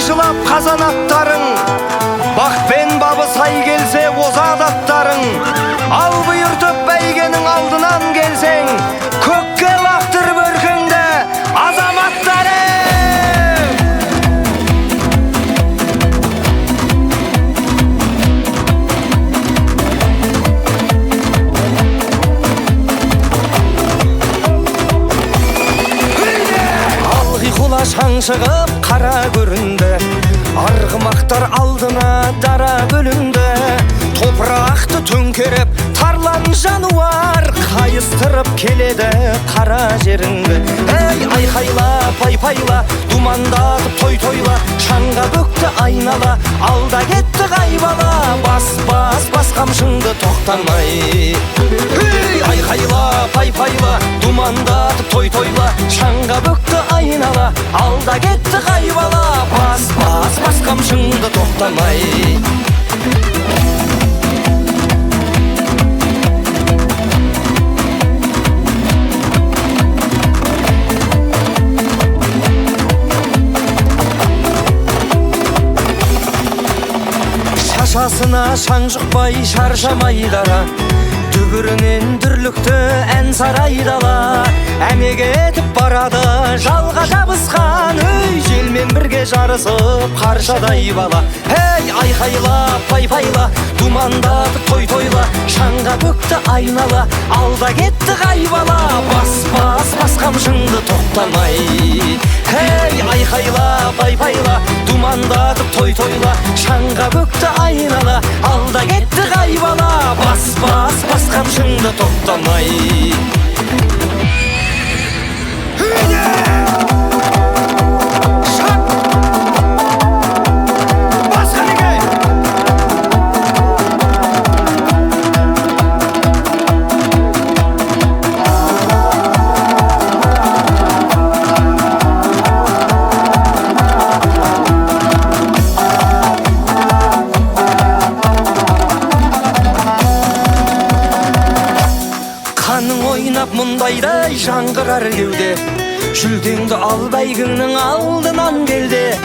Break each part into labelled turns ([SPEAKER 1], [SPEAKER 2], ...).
[SPEAKER 1] қайшылап қазан аттарың, бақ пен бабы сай келсе озат аттарың. Ал бұйыртып бәйгенің алдынан келсең, көкке лақтыр бөркіңді азаматтарың. Шаң шығып қара көрінді, арғымақтар алдына дара бөлінді. Топырақты төңкеріп тарлан жануар, қайыстырып келеді қара жеріңді. Ей, айқайла, пай-пайла, думандатып той-тойла, шаңға бөкті айнала, алда кетті қайбала. Бас қамшыңды тоқтамай. Ей, айқайла, пай-пайла, думандатып той-тойла, шаңға бөкті айнала, алда кетті қайбала. Бас қамшыңды тоқтамай. Шашасына шаң жұқпай шаршамай дара, дүбірінен дүрлікті ән сарайдала. Әмеге етіп барады жалға жабысқан, өй, желмен бірге жарысып қаршадай бала. Ей, айқайла, пай-пайла, думандатып той-тойла, шаңға бөкті айнала, алда кетті қайбала. Бас қамшыңды тоқтамай. Ей, айқайла, пай-пайла, думандатып той-тойла, шаңға бөкті айнала, алда кетті қайбала. Бас қамшыңды тоқтамай. Қаның ойнап мұндайдай жаңғырар кеуде, жүлдеңді ал бәйгіңнің алдынан келде.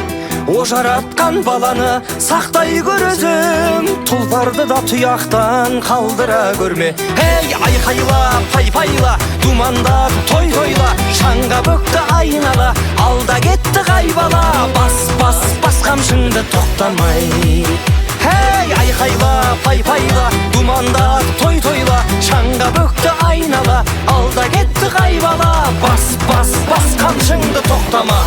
[SPEAKER 1] Ожаратқан баланы сақтай көр өзім, тұлпарды да тұяқтан қалдыра көрме. Ей, айқайла, пай-пайла, думандатып той-тойла, шаңға бөкті айнала, алда кетті қайбала. Бас қамшыңды тоқтамай. Ей, айқайла, пай-пайла, думандатып той-тойла, шаңға бөкті айнала, алда кетті қайбала. Бас қамшыңды тоқтама.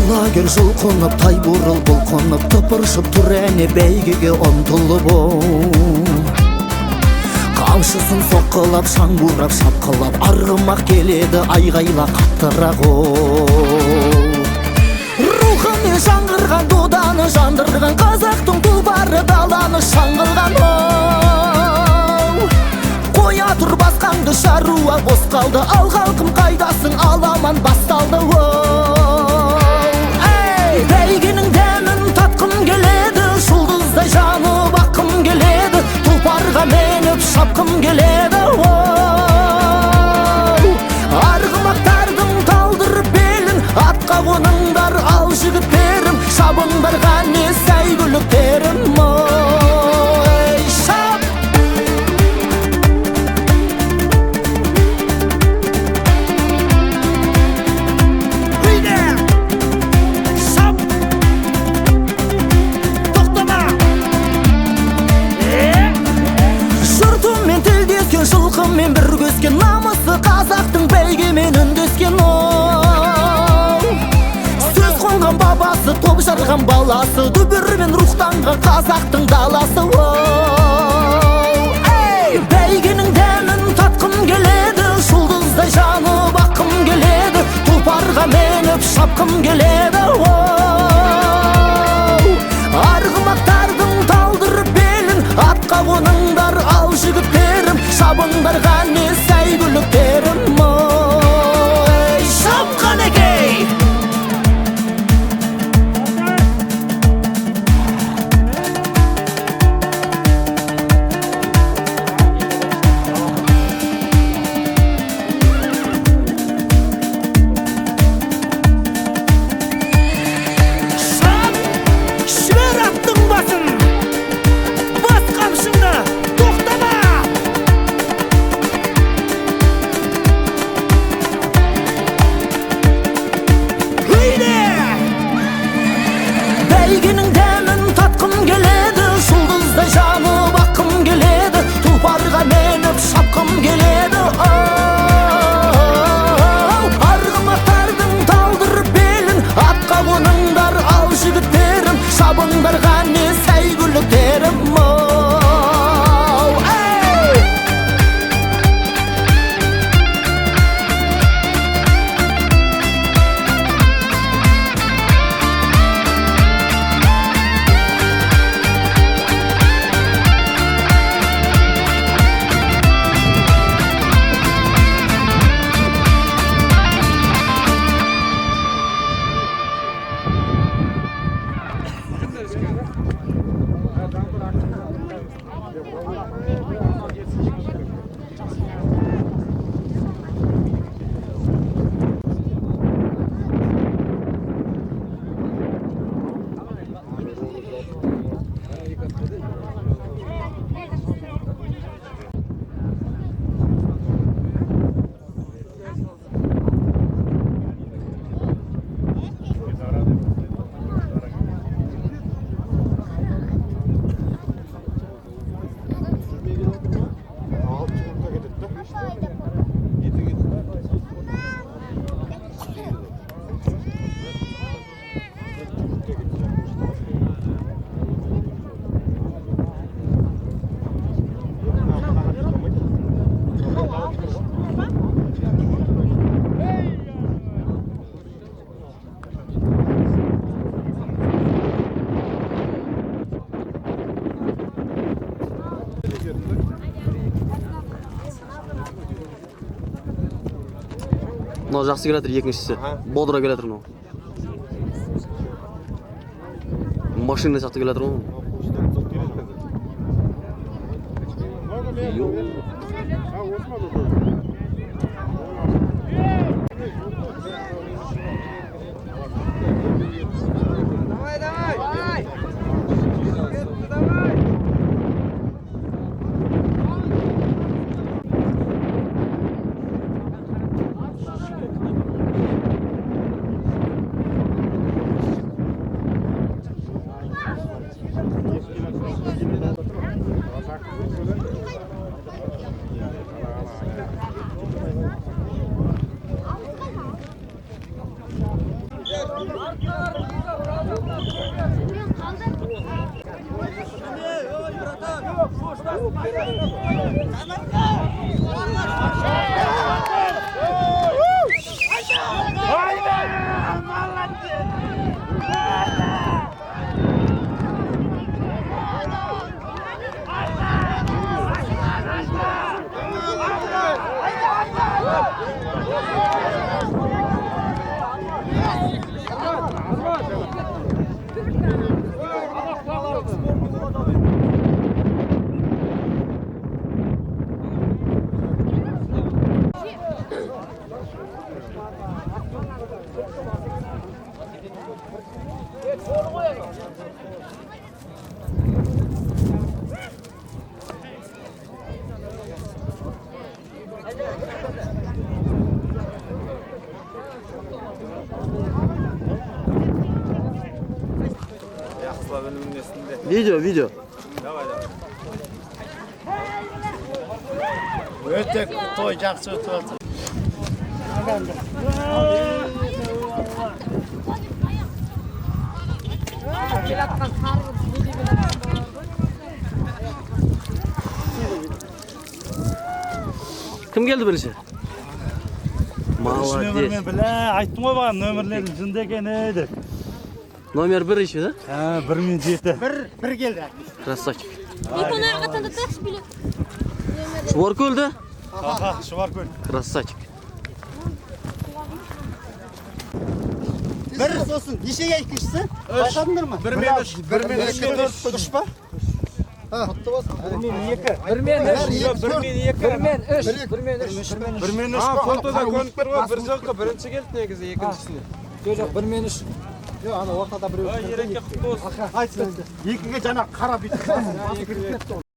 [SPEAKER 2] Лагер жұлқынып, тай бұрыл бұлқынып, тыпыршып тұр әне бәйгеге ұмтылып Қамшысын соққылап, шаң бұрап, шапқылап, арғымақ келеді айғайла қаттырақ Рухымен жаңғырған доданы жандырған, қазақтың тұлпары даланы шаңғылған Қоя тұр басқаңды шаруа бос қалды, ал халқым қайдасың, аламан басталды Бәйгенің дәмін татқым келеді, жұлдыздай жанып аққым келеді, тұлпарға меніп шапқым келеді Арғымақтардың талдырып белін, атқа қоныңдар ал жігіттерім, шабыңдар ғане сәйгүліктерім Шап! Жылқымен бір көскен, намысы қазақтың бәйгемен үндескен Сөз қонған бабасы, топ жарған баласы, дүбірмен рухтанған қазақтың даласы шапқым келеді. Арғымақтардың талдырып белін, атқа қоныңдар ал жігіттерім, шабыңдар ғане сәйгүліктерім. Шапқан екей! Бәйгенің дәмін татқым келеді, жұлдыздай жанып аққым келеді, тұлпарға меніп шапқым келеді. Арғымақтардың талдырып белін, атқа қоныңдар ал жігіттерім, шабыңдар ғане сәйгүліктерім.
[SPEAKER 3] Мынау жақсы келатыр, екіншісі бодыра келатыр. Мынау машина сияқты келатыр ғой. Видео.
[SPEAKER 4] Ötek toy жақсы өтіп жатыр.
[SPEAKER 3] Кім келді бірінші? Молодец.
[SPEAKER 4] Біле, айттым ғой бағана нөмірлердің жынды екені деп.
[SPEAKER 3] Номер 1 еще, да?
[SPEAKER 4] 1 мен 7. Bir келді.
[SPEAKER 3] Красавчик.
[SPEAKER 5] Телефон арқасында тас билет.
[SPEAKER 3] Шворкөл, да?
[SPEAKER 4] Аха, шұбар көл.
[SPEAKER 3] Красавчик.
[SPEAKER 6] Bir sosun, nişeye ikisi? Başladındır mı?
[SPEAKER 4] 1 мен 3. 1 мен 3. 3 па?
[SPEAKER 7] Фотода көрініп тұр ғой, бір жаққа бірінші келді негізі, екіншісіне.
[SPEAKER 6] Yok, 1 men 3. Yok, ana ortada bir.
[SPEAKER 7] Ерекке құтты болсын.
[SPEAKER 4] Екіге жаңа қара бүйтіп